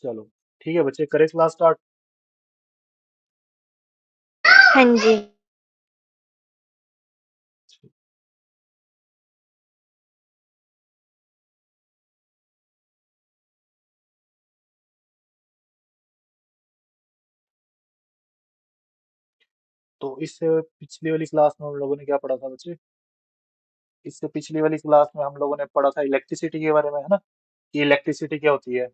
चलो ठीक है बच्चे, करें क्लास स्टार्ट। हाँ जी। तो इससे पिछली वाली क्लास में हम लोगों ने क्या पढ़ा था बच्चे? इससे पिछली वाली क्लास में हम लोगों ने पढ़ा था इलेक्ट्रिसिटी के बारे में, है ना, कि इलेक्ट्रिसिटी क्या होती है।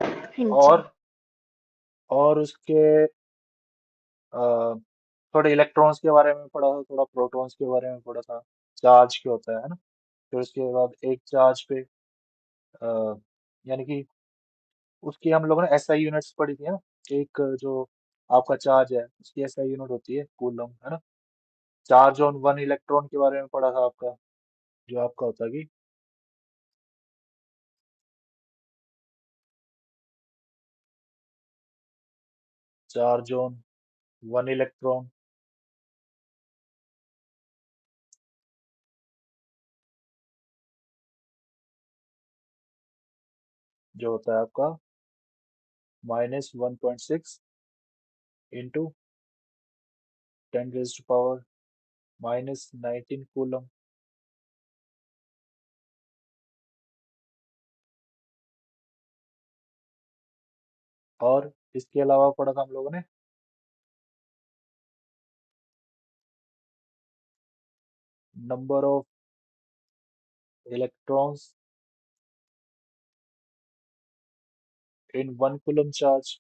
हाँ जी। और और उसके अ, थोड़े इलेक्ट्रॉन्स के बारे में पढ़ा था, थोड़ा प्रोटॉन्स के बारे में पढ़ा था, चार्ज क्या होता है ना। फिर उसके बाद एक चार्ज पे यानी कि उसकी हम लोगों ने एसआई यूनिट्स पढ़ी थी, है ना। एक जो आपका चार्ज है उसकी एसआई यूनिट होती है कूलम, है ना। चार्ज ऑन वन इलेक्ट्रॉन के बारे में पढ़ा था आपका, जो आपका होता है कि चार्ज ऑन वन इलेक्ट्रॉन जो होता है आपका -1.6 इंटू 10⁻⁻⁻19 कूलम। और इसके अलावा पढ़ा था हम लोगों ने number of electrons in one coulomb charge.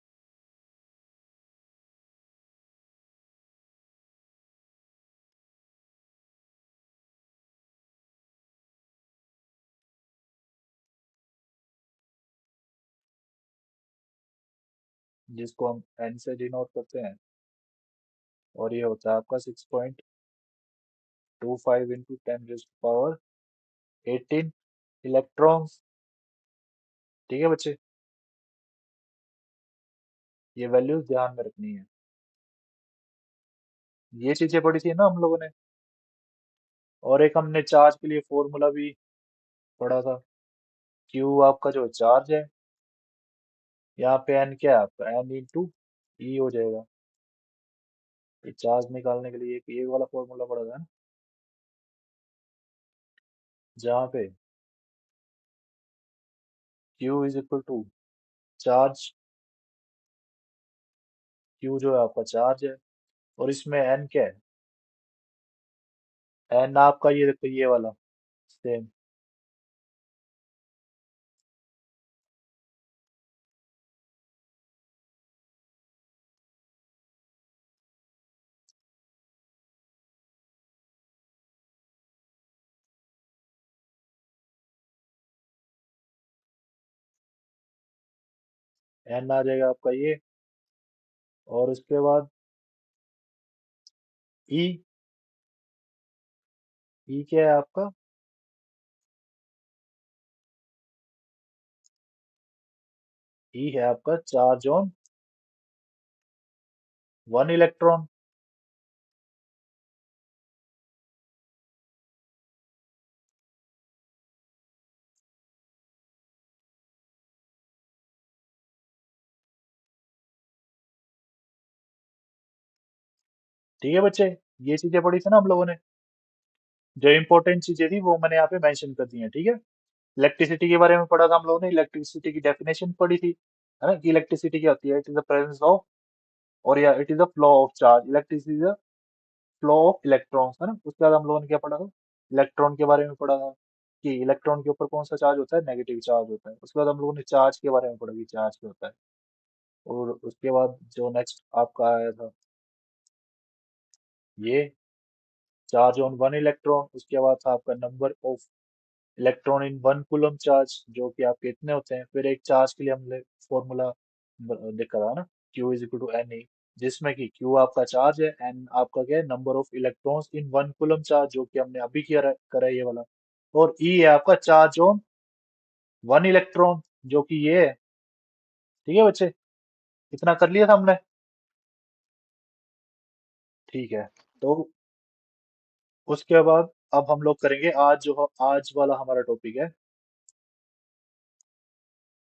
जिसको हम एन से डिनोट करते हैं। और ये होता है आपका 6.25 इंटू 10⁻18 इलेक्ट्रॉन्स। ठीक है बच्चे, ये वैल्यूज ध्यान में रखनी है। ये चीजें पढ़ी थी ना हम लोगों ने। और एक हमने चार्ज के लिए फॉर्मूला भी पढ़ा था। क्यू आपका जो चार्ज है, यहाँ पे एन क्या है आपका, एन इंटू ई हो जाएगा। ये चार्ज निकालने के लिए एक ये वाला फॉर्मूला पढ़ा था ना, जहाँ पे Q is equal to charge. Q जो है आपका चार्ज है, और इसमें एन क्या है, एन आपका ये देखो ये वाला सेम। एन आ जाएगा आपका ये। और उसके बाद ई। ई क्या है आपका, ई है आपका चार्ज ऑन वन इलेक्ट्रॉन। ठीक है बच्चे, ये चीजें पढ़ी थी ना हम लोगों ने। जो इंपॉर्टेंट चीजें थी वो मैंने यहाँ पे मेंशन कर दी हैं, ठीक है। इलेक्ट्रिसिटी के बारे में पढ़ा था हम लोगों ने, इलेक्ट्रिसिटी की डेफिनेशन पढ़ी थी, है ना, कि इलेक्ट्रिसिटी क्या होती है, it is the presence of, और या it is the flow of charge. Electricity is the flow of electrons, है ना। उसके बाद हम लोगों ने क्या पढ़ा था, इलेक्ट्रॉन के बारे में पढ़ा था, कि इलेक्ट्रॉन के ऊपर कौन सा चार्ज होता है, नेगेटिव चार्ज होता है। उसके बाद हम लोगों ने चार्ज के बारे में पढ़ा कि चार्ज क्या होता है। और उसके बाद जो नेक्स्ट आपका आया था ये चार्ज ऑन वन इलेक्ट्रॉन। उसके बाद था आपका number of electron in one coulomb charge, जो कि आपके इतने होते हैं। फिर एक चार्ज के लिए हमने फॉर्मूला देखा था ना, Q is equal to N E, जिसमें कि Q आपका चार्ज है, एन आपका क्या है, number of electrons in one coulomb charge, जो कि हमने अभी किया करा है ये वाला। और E है आपका चार्ज ऑन वन इलेक्ट्रॉन, जो कि ये है। ठीक है बच्चे, इतना कर लिया था हमने। ठीक है, तो उसके बाद अब हम लोग करेंगे आज जो आज वाला हमारा टॉपिक है,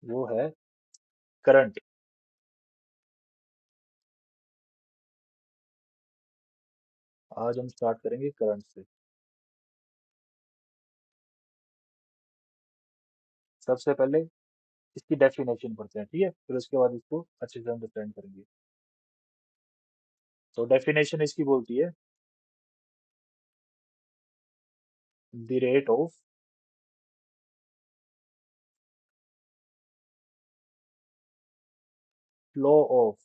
वो है करंट। आज हम स्टार्ट करेंगे करंट से। सबसे पहले इसकी डेफिनेशन पढ़ते हैं, ठीक है, फिर उसके बाद इसको अच्छे से अंडरस्टैंड करेंगे। तो डेफिनेशन इसकी बोलती है the rate of flow of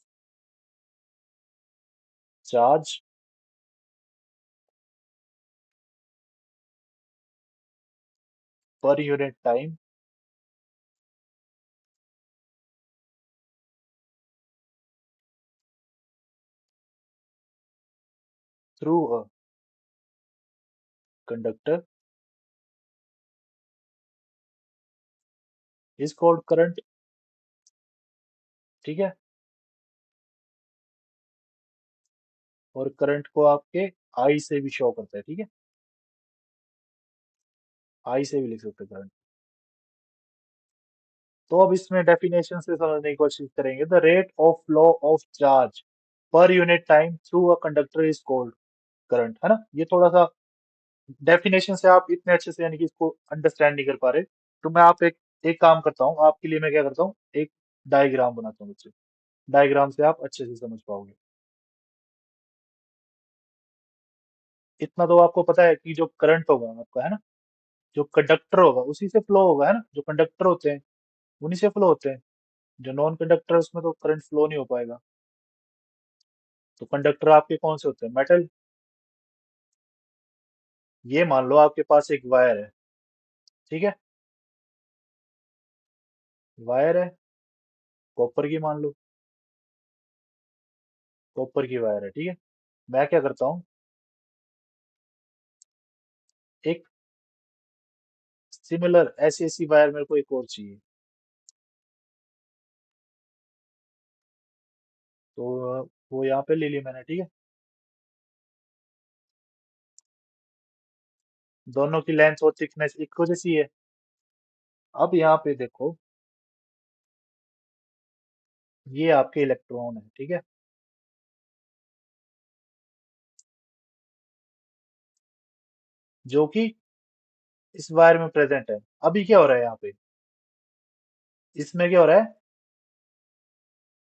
charge per unit time through a conductor is called current. ठीक है, और करंट को आपके आई से भी शो करता है, ठीक है, आई से भी लिख सकते हैं करंट। तो अब इसमें डेफिनेशन से समझने की कोशिश करेंगे। The rate of flow of charge per unit time through a conductor is called current, है ना। ये थोड़ा सा डेफिनेशन से आप इतने अच्छे से यानी कि इसको अंडरस्टैंड नहीं कर पा रहे, तो मैं आप एक एक काम करता हूँ आपके लिए। मैं क्या करता हूँ, एक डायग्राम बनाता हूँ बच्चे। डायग्राम से आप अच्छे से समझ पाओगे। इतना तो आपको पता है कि जो करंट होगा आपका, है ना, जो कंडक्टर होगा उसी से फ्लो होगा, है ना। जो कंडक्टर होते हैं उन्हीं से फ्लो होते हैं। जो नॉन कंडक्टर है उसमें तो करंट फ्लो नहीं हो पाएगा। तो कंडक्टर आपके कौन से होते हैं, मेटल। ये मान लो आपके पास एक वायर है, ठीक है, वायर है, कॉपर की मान लो, कॉपर की वायर है, ठीक है। मैं क्या करता हूँ, एक सिमिलर ऐसी ऐसी वायर मेरे को एक और चाहिए। तो वो यहाँ पे ले ली मैंने, ठीक है। दोनों की लेंथ और थिकनेस इक्वल जैसी है। अब यहाँ पे देखो, ये आपके इलेक्ट्रॉन है, ठीक है, जो कि इस वायर में प्रेजेंट है। अभी क्या हो रहा है यहाँ पे, इसमें क्या हो रहा है,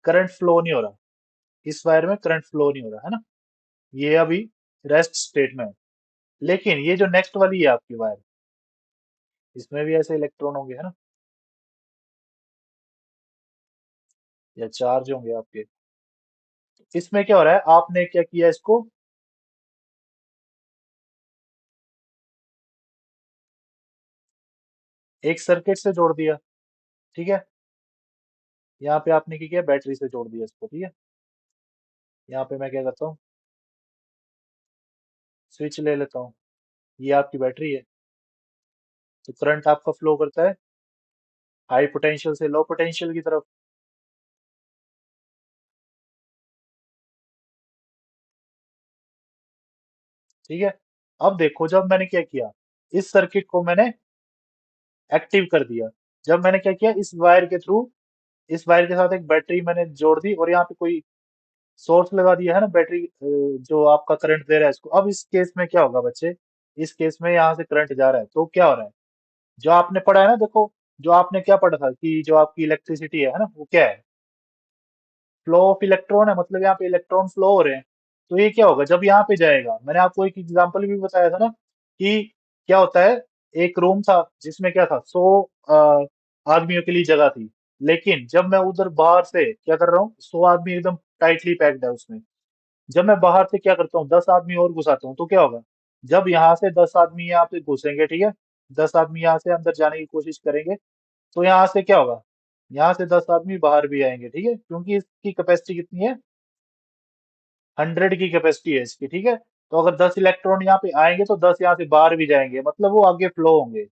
करंट फ्लो नहीं हो रहा। इस वायर में करंट फ्लो नहीं हो रहा, है ना। ये अभी रेस्ट स्टेट में है। लेकिन ये जो नेक्स्ट वाली है आपकी वायर, इसमें भी ऐसे इलेक्ट्रॉन होंगे, है ना, या चार्ज होंगे आपके। इसमें क्या हो रहा है, आपने क्या किया, इसको एक सर्किट से जोड़ दिया, ठीक है। यहाँ पे आपने क्या किया, बैटरी से जोड़ दिया इसको, ठीक है। यहाँ पे मैं क्या करता हूँ, स्विच ले लेता हूँ। ये आपकी बैटरी है। तो करंट आपका फ्लो करता है हाई पोटेंशियल से लो पोटेंशियल की तरफ। ठीक है। अब देखो, जब मैंने क्या किया, इस सर्किट को मैंने एक्टिव कर दिया। जब मैंने क्या किया, इस वायर के थ्रू, इस वायर के साथ एक बैटरी मैंने जोड़ दी, और यहाँ पे कोई सोर्स लगा दिया, है ना, बैटरी जो आपका करंट दे रहा है इसको। अब इस केस में क्या होगा बच्चे, इस केस में यहाँ से करंट जा रहा है, तो क्या हो रहा है, जो आपने पढ़ा है ना, देखो, जो आपने क्या पढ़ा था कि जो आपकी इलेक्ट्रिसिटी है ना, वो क्या है, फ्लो ऑफ इलेक्ट्रॉन है। मतलब यहाँ पे इलेक्ट्रॉन फ्लो हो रहे हैं। तो ये क्या होगा, जब यहाँ पे जाएगा, मैंने आपको एक एग्जांपल भी बताया था ना, कि क्या होता है, एक रूम था जिसमें क्या था, 100 आदमियों के लिए जगह थी। लेकिन जब मैं उधर बाहर से क्या कर रहा हूँ, 100 आदमी एकदम टाइटली पैक्ड है उसमें। जब मैं बाहर से क्या करता हूँ, 10 आदमी और घुसाता हूँ, तो क्या होगा, जब यहाँ से 10 आदमी यहाँ पे घुसेंगे, ठीक है, 10 आदमी यहाँ से अंदर जाने की कोशिश करेंगे, तो यहाँ से क्या होगा, यहाँ से 10 आदमी बाहर भी आएंगे, ठीक है, क्योंकि इसकी कैपेसिटी कितनी है, 100 की कैपेसिटी है इसकी, ठीक है। तो अगर 10 इलेक्ट्रॉन यहाँ पे आएंगे तो 10 यहाँ से बाहर भी जाएंगे, मतलब वो आगे फ्लो होंगे,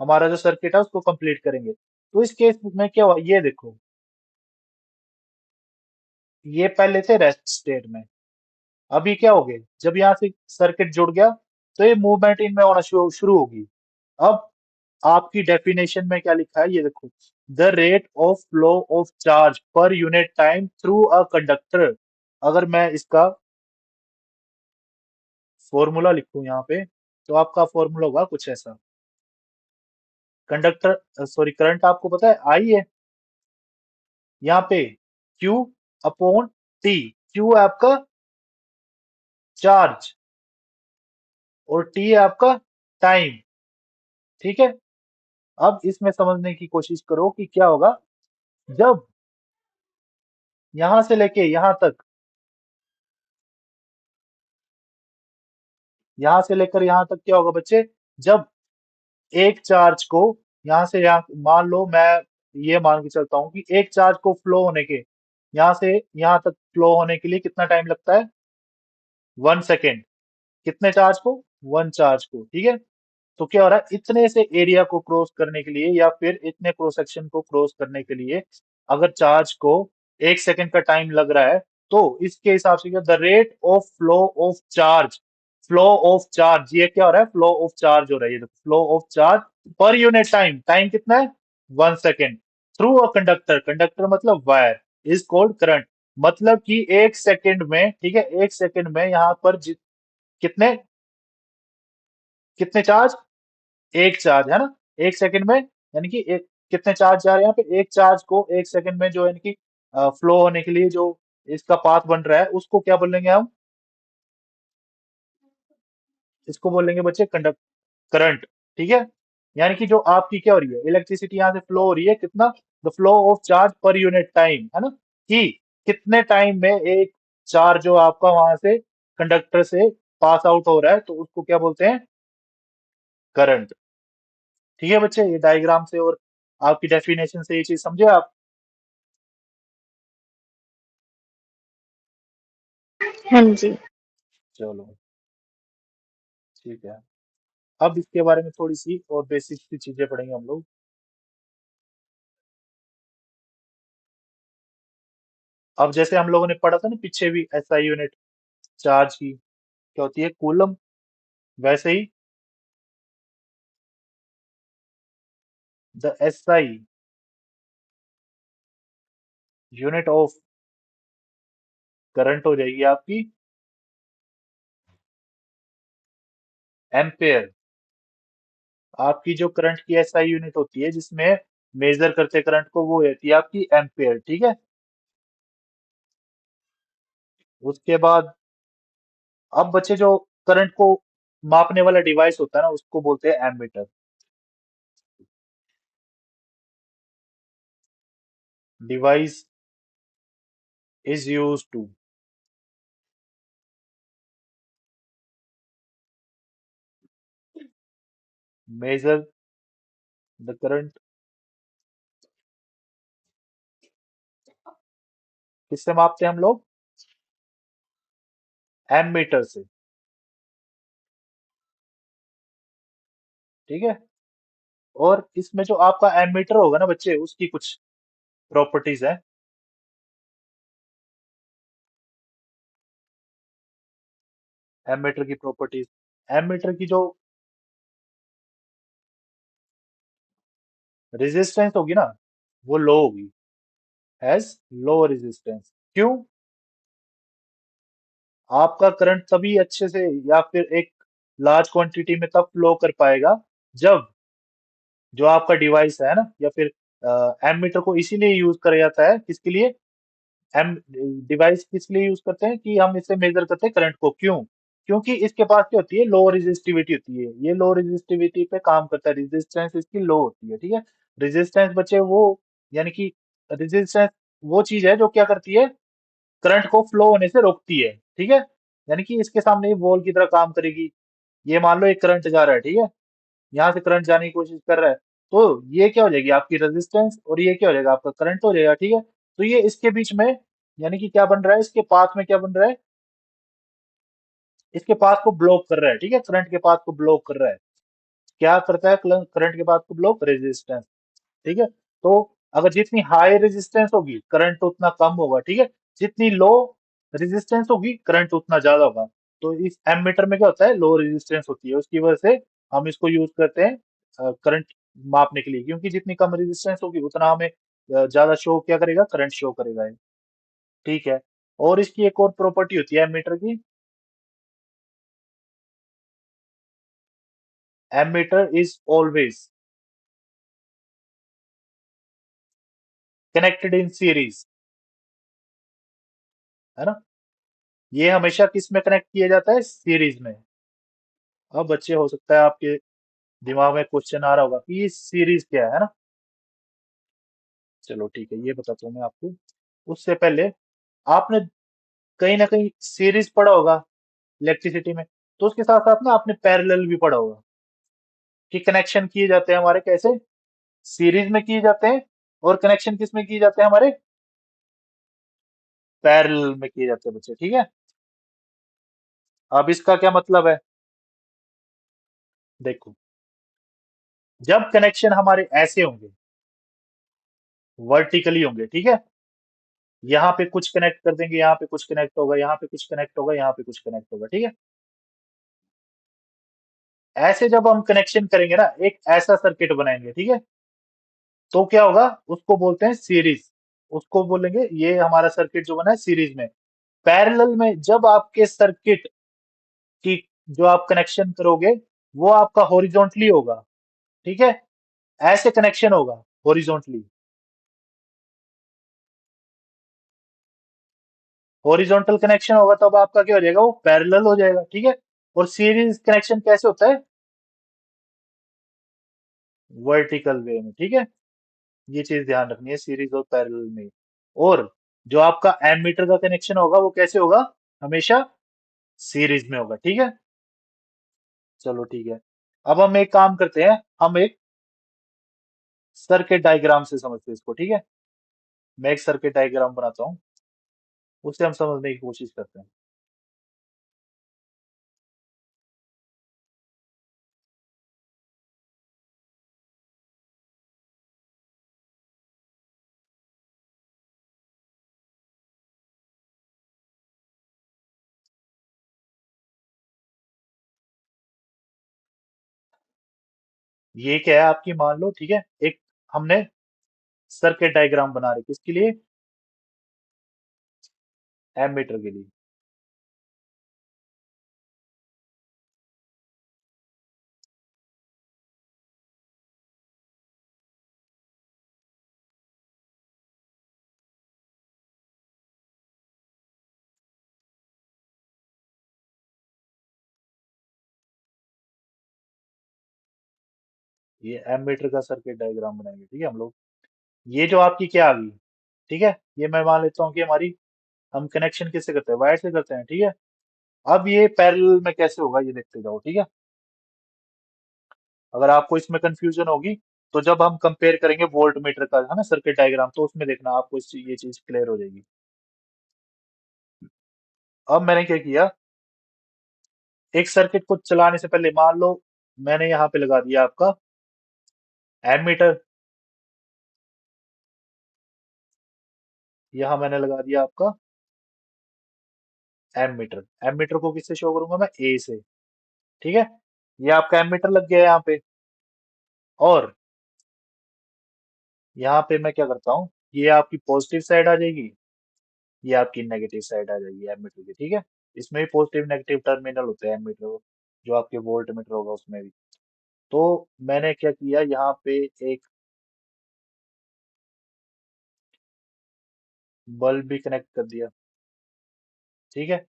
हमारा जो सर्किट है उसको कंप्लीट करेंगे। तो इस केस में क्या हुआ, ये देखो, ये पहले थे रेस्ट स्टेट में, अभी क्या हो गए, जब यहाँ से सर्किट जुड़ गया, तो ये मूवमेंट इनमें होना शुरू शुरू होगी। अब आपकी डेफिनेशन में क्या लिखा है, ये देखो, the rate of flow of charge per unit time through a conductor. अगर मैं इसका फॉर्मूला लिखूं यहाँ पे, तो आपका फॉर्मूला होगा कुछ ऐसा। कंडक्टर सॉरी करंट आपको पता है आई है यहाँ पे, Q अपॉन टी। Q है आपका चार्ज और T है आपका टाइम। ठीक है। अब इसमें समझने की कोशिश करो कि क्या होगा जब यहां से लेके यहां तक, यहां से लेकर यहां तक क्या होगा बच्चे, जब एक चार्ज को यहां से यहां, मान लो मैं ये मान के चलता हूं कि एक चार्ज को फ्लो होने के, यहां से यहां तक फ्लो होने के लिए कितना टाइम लगता है, 1 सेकेंड। कितने चार्ज को, वन चार्ज को। ठीक है। तो क्या हो रहा है, इतने से एरिया को क्रॉस करने के लिए या फिर इतने क्रॉस सेक्शन को क्रॉस करने के लिए अगर चार्ज को 1 सेकेंड का टाइम लग रहा है, तो इसके हिसाब से क्या, the rate of flow of charge, flow of charge, ये क्या हो रहा है, फ्लो ऑफ चार्ज हो रहा है, ये flow of charge per unit time, time कितना है, 1 second, through a conductor, conductor मतलब वायर, इज कॉल्ड करंट। मतलब कि 1 सेकेंड में, ठीक है, 1 सेकेंड में यहाँ पर कितने, कितने चार्ज, एक चार्ज है ना, 1 सेकेंड में, यानी कि एक, कितने चार्ज जा रहे हैं यहाँ पे, एक चार्ज को 1 सेकेंड में जो यानी कि फ्लो होने के लिए जो इसका पाथ बन रहा है, उसको क्या बोलेंगे हम, इसको बोलेंगे बच्चे कंडक्ट, करंट। ठीक है। यानी कि जो आपकी क्या हो रही है, इलेक्ट्रिसिटी यहाँ से फ्लो हो रही है, कितना, the flow of charge per unit time, है ना, कि कितने टाइम में एक चार्ज जो आपका वहां से कंडक्टर से पास आउट हो रहा है, तो उसको क्या बोलते हैं, करंट। ठीक है बच्चे, ये डायग्राम से और आपकी डेफिनेशन से ये चीज समझे आप। हाँ जी। चलो ठीक है। अब इसके बारे में थोड़ी सी और बेसिक सी चीजें पढ़ेंगे हम लोग। अब जैसे हम लोगों ने पढ़ा था ना पीछे भी, एसआई यूनिट चार्ज की क्या होती है, कूलम, वैसे ही the SI unit of current हो जाएगी आपकी एम्पेयर। आपकी जो करंट की एसआई यूनिट होती है जिसमें मेजर करते करंट को, वो होती है आपकी एम्पेयर। ठीक है। उसके बाद अब बच्चे जो करंट को मापने वाला डिवाइस होता है ना, उसको बोलते हैं ammeter. Device is use to measure the current. किससे मापते हैं हम लोग, एमीटर से। ठीक है। और इसमें जो आपका एमीटर होगा ना बच्चे, उसकी कुछ प्रॉपर्टीज है। एमीटर की प्रॉपर्टीज, एमीटर की जो रेजिस्टेंस होगी ना, वो लो होगी, हैज लो रेजिस्टेंस। क्यों, आपका करंट तभी अच्छे से या फिर एक लार्ज क्वांटिटी में तब फ्लो कर पाएगा जब जो आपका डिवाइस है ना, या फिर एमीटर को इसीलिए यूज करा जाता है, किसके लिए, एम डिवाइस किस लिए यूज करते हैं, कि हम इससे मेजर करते हैं करंट को। क्यों, क्योंकि इसके पास क्या होती है, लो रेजिस्टिविटी होती है, ये लो रेजिस्टिविटी पे काम करता है, रेजिस्टेंस इसकी लो होती है। ठीक है। रेजिस्टेंस बच्चे वो, यानी कि रेजिस्टेंस वो चीज है जो क्या करती है, करंट को फ्लो होने से रोकती है। ठीक है। यानी कि इसके सामने ये वॉल की तरह काम करेगी। ये मान लो एक करंट जा रहा है, ठीक है, यहाँ से करंट जाने की कोशिश कर रहा है, तो ये क्या हो जाएगी आपकी रेजिस्टेंस, और ये क्या हो जाएगा आपका करंट हो जाएगा। ठीक है। तो ये इसके बीच में, यानी कि क्या बन रहा है, इसके पाथ में क्या बन रहा है, इसके पाथ को ब्लॉक कर रहा है। ठीक है। करंट के पाथ को ब्लॉक कर रहा है, क्या करता है करंट के पाथ को ब्लॉक, रेजिस्टेंस। ठीक है। तो अगर जितनी हाई रेजिस्टेंस होगी करंट उतना कम होगा। ठीक है। जितनी लो रेजिस्टेंस होगी करंट उतना ज्यादा होगा। तो इस एमीटर में क्या होता है, लो रेजिस्टेंस होती है, उसकी वजह से हम इसको यूज करते हैं करंट मापने के लिए, क्योंकि जितनी कम रेजिस्टेंस होगी उतना हमें ज्यादा शो क्या करेगा, करंट शो करेगा ये। ठीक है। और इसकी एक और प्रॉपर्टी होती है एमीटर की, ammeter is always connected in series, है ना। ये हमेशा किस में कनेक्ट किया जाता है, सीरीज में। अब बच्चे, हो सकता है आपके दिमाग में क्वेश्चन आ रहा होगा कि ये सीरीज क्या है ना। चलो ठीक है, ये बताता हूँ मैं आपको। उससे पहले आपने कहीं ना कहीं सीरीज पढ़ा होगा इलेक्ट्रिसिटी में, तो उसके साथ साथ ना आपने पैरेलल भी पढ़ा होगा कि कनेक्शन किए जाते हैं हमारे कैसे, सीरीज में किए जाते हैं। और कनेक्शन किस में किए जाते हैं हमारे, पैरेलल में किए जाते हैं बच्चे, ठीक है। अब इसका क्या मतलब है, देखो, जब कनेक्शन हमारे ऐसे होंगे, वर्टिकली होंगे, ठीक है, यहाँ पे कुछ कनेक्ट कर देंगे, यहाँ पे कुछ कनेक्ट होगा, यहाँ पे कुछ कनेक्ट होगा, यहाँ पे कुछ कनेक्ट होगा, ठीक है। ऐसे जब हम कनेक्शन करेंगे ना, एक ऐसा सर्किट बनाएंगे, ठीक है, तो क्या होगा, उसको बोलते हैं सीरीज। उसको बोलेंगे ये हमारा सर्किट जो बना है सीरीज में। पैरेलल में जब आपके सर्किट की जो आप कनेक्शन करोगे, वो आपका हॉरिजॉन्टली होगा, ठीक है, ऐसे कनेक्शन होगा हॉरिजॉन्टली। हॉरिजॉन्टल कनेक्शन होगा तब आपका क्या हो जाएगा, वो पैरेलल हो जाएगा, ठीक है। और सीरीज कनेक्शन कैसे होता है, वर्टिकल वे में, ठीक है। ये चीज ध्यान रखनी है सीरीज और पैरेलल में। और जो आपका एमीटर का कनेक्शन होगा वो कैसे होगा, हमेशा सीरीज में होगा, ठीक है। चलो ठीक है। अब हम एक काम करते हैं, हम एक सर्किट डायग्राम से समझते हैं इसको, ठीक है। मैं एक सर्किट डायग्राम बनाता हूँ, उसे हम समझने की कोशिश करते हैं। ये क्या है आपकी, मान लो, ठीक है, एक हमने सर्किट डायग्राम बना रही, किसके लिए, एमीटर के लिए। ये एमीटर का सर्किट डायग्राम बनाएंगे, ठीक है हम लोग। ये जो आपकी क्या आ गई, ठीक है, ये मैं मान लेता हूँ कि हमारी, हम कनेक्शन किससे करते हैं, वायर से करते हैं, ठीक है। अब ये पैरेलल में कैसे होगा ये देखते जाओ, ठीक है। अगर आपको इसमें कंफ्यूजन होगी, तो जब हम कंपेयर करेंगे वोल्ट मीटर का, है ना, सर्किट डायग्राम, तो उसमें देखना आपको ये चीज क्लियर हो जाएगी। अब मैंने क्या किया, एक सर्किट को चलाने से पहले मान लो मैंने यहाँ पे लगा दिया आपका एमीटर, यहाँ मैंने लगा दिया आपका एमीटर। एमीटर को किससे शो करूंगा मैं, ए से, ठीक है। ये आपका एमीटर लग गया है यहाँ पे। और यहाँ पे मैं क्या करता हूँ, ये आपकी पॉजिटिव साइड आ जाएगी, ये आपकी नेगेटिव साइड आ जाएगी एमीटर की, ठीक है। इसमें भी पॉजिटिव नेगेटिव टर्मिनल होते हैं एमीटर, जो आपके वोल्ट मीटर होगा उसमें भी। तो मैंने क्या किया, यहाँ पे एक बल्ब भी कनेक्ट कर दिया, ठीक है।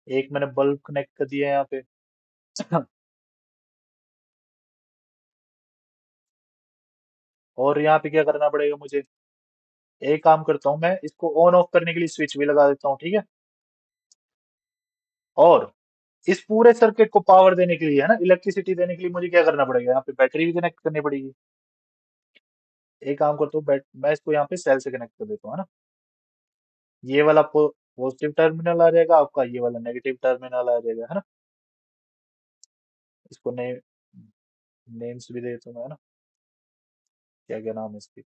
एक मैंने बल्ब कनेक्ट कर दिया यहाँ पे। और यहाँ पे क्या करना पड़ेगा मुझे, एक काम करता हूँ, मैं इसको ऑन ऑफ करने के लिए स्विच भी लगा देता हूँ, ठीक है। और इस पूरे सर्किट को पावर देने के लिए, है ना, इलेक्ट्रिसिटी देने के लिए मुझे क्या करना पड़ेगा, यहाँ पे बैटरी भी कनेक्ट करनी पड़ेगी। एक काम करता हूँ, मैं इसको यहाँ पे सेल से कनेक्ट कर देता हूँ, है ना। ये वाला पॉजिटिव टर्मिनल आ जाएगा आपका, ये वाला नेगेटिव टर्मिनल आ जाएगा, है ना। इसको नेम्स भी दे देता हूँ मैं, है ना। क्या क्या नाम है इसके,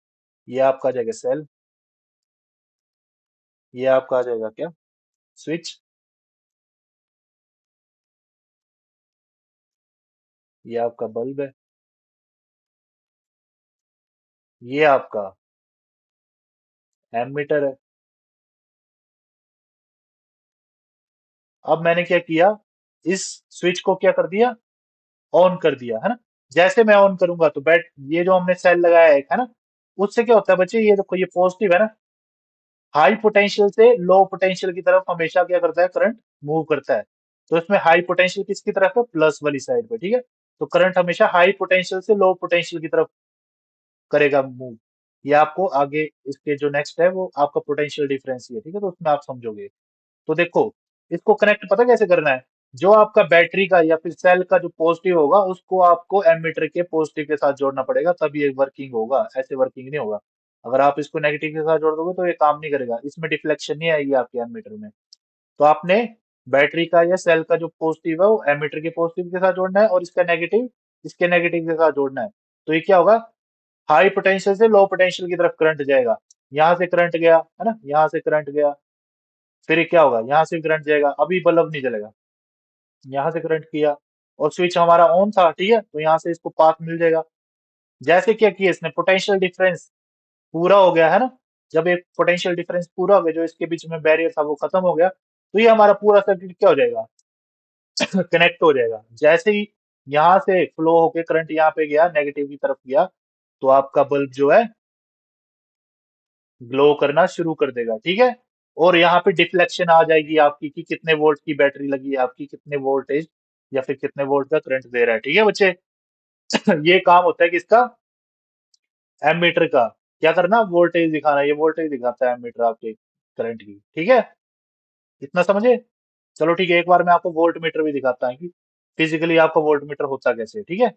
ये आपका आ जाएगा सेल, ये आपका आ जाएगा क्या, स्विच। ये आपका बल्ब है, ये आपका एमीटर है। अब मैंने क्या किया, इस स्विच को क्या कर दिया, ऑन कर दिया, है ना। जैसे मैं ऑन करूंगा तो बैट ये जो हमने सेल लगाया है ना, उससे क्या होता है बच्चे, ये देखो ये पॉजिटिव है ना, हाई पोटेंशियल से लो पोटेंशियल की तरफ हमेशा क्या करता है, करंट मूव करता है। तो इसमें हाई पोटेंशियल किसकी तरफ है, प्लस वाली साइड पे, ठीक है। तो करंट हमेशा हाई पोटेंशियल से लो पोटेंशियल की तरफ करेगा मूव। ये आपको आगे इसके जो नेक्स्ट है वो आपका पोटेंशियल डिफरेंस ही है, ठीक है, तो उसमें आप समझोगे। तो देखो, इसको कनेक्ट पता कैसे करना है, जो आपका बैटरी का या फिर सेल का जो पॉजिटिव होगा उसको आपको एमीटर के पॉजिटिव के साथ जोड़ना पड़ेगा, तब ये वर्किंग होगा, ऐसे वर्किंग नहीं होगा। अगर आप इसको नेगेटिव के साथ जोड़ दोगे तो ये काम नहीं करेगा, इसमें डिफ्लेक्शन नहीं आएगी आपके एमीटर में। तो आपने बैटरी का या सेल का जो पॉजिटिव है वो एमीटर के पॉजिटिव के साथ जोड़ना है, और इसका नेगेटिव इसके नेगेटिव के साथ जोड़ना है। तो ये क्या होगा, हाई पोटेंशियल से लो पोटेंशियल की तरफ करंट जाएगा। यहां से करंट गया, है ना, यहां से करंट गया, फिर ये क्या होगा, यहाँ से करंट जाएगा, अभी बल्ब नहीं जलेगा। यहाँ से करंट किया और स्विच हमारा ऑन था, ठीक है, तो यहाँ से इसको पाथ मिल जाएगा। जैसे क्या किया इसने, पोटेंशियल डिफरेंस पूरा हो गया, है ना। जब एक पोटेंशियल डिफरेंस पूरा हो गया, जो इसके बीच में बैरियर था वो खत्म हो गया, तो ये हमारा पूरा सर्किट क्या हो जाएगा, कनेक्ट हो जाएगा। जैसे ही यहाँ से फ्लो होके करंट यहाँ पे गया, नेगेटिव की तरफ गया, तो आपका बल्ब जो है ग्लो करना शुरू कर देगा, ठीक है। और यहाँ पे डिफ्लेक्शन आ जाएगी आपकी कि कितने वोल्ट की बैटरी लगी है आपकी, कितने वोल्टेज या फिर कितने वोल्ट का करंट दे रहा है, ठीक है बच्चे। ये काम होता है किसका, एमीटर का। क्या करना, वोल्टेज दिखाना, ये वोल्टेज दिखाता है एमीटर आपके करंट की, ठीक है। इतना समझे। चलो ठीक है, एक बार मैं आपको वोल्ट मीटर भी दिखाता हूँ कि फिजिकली आपका वोल्ट मीटर होता कैसे है, ठीक है।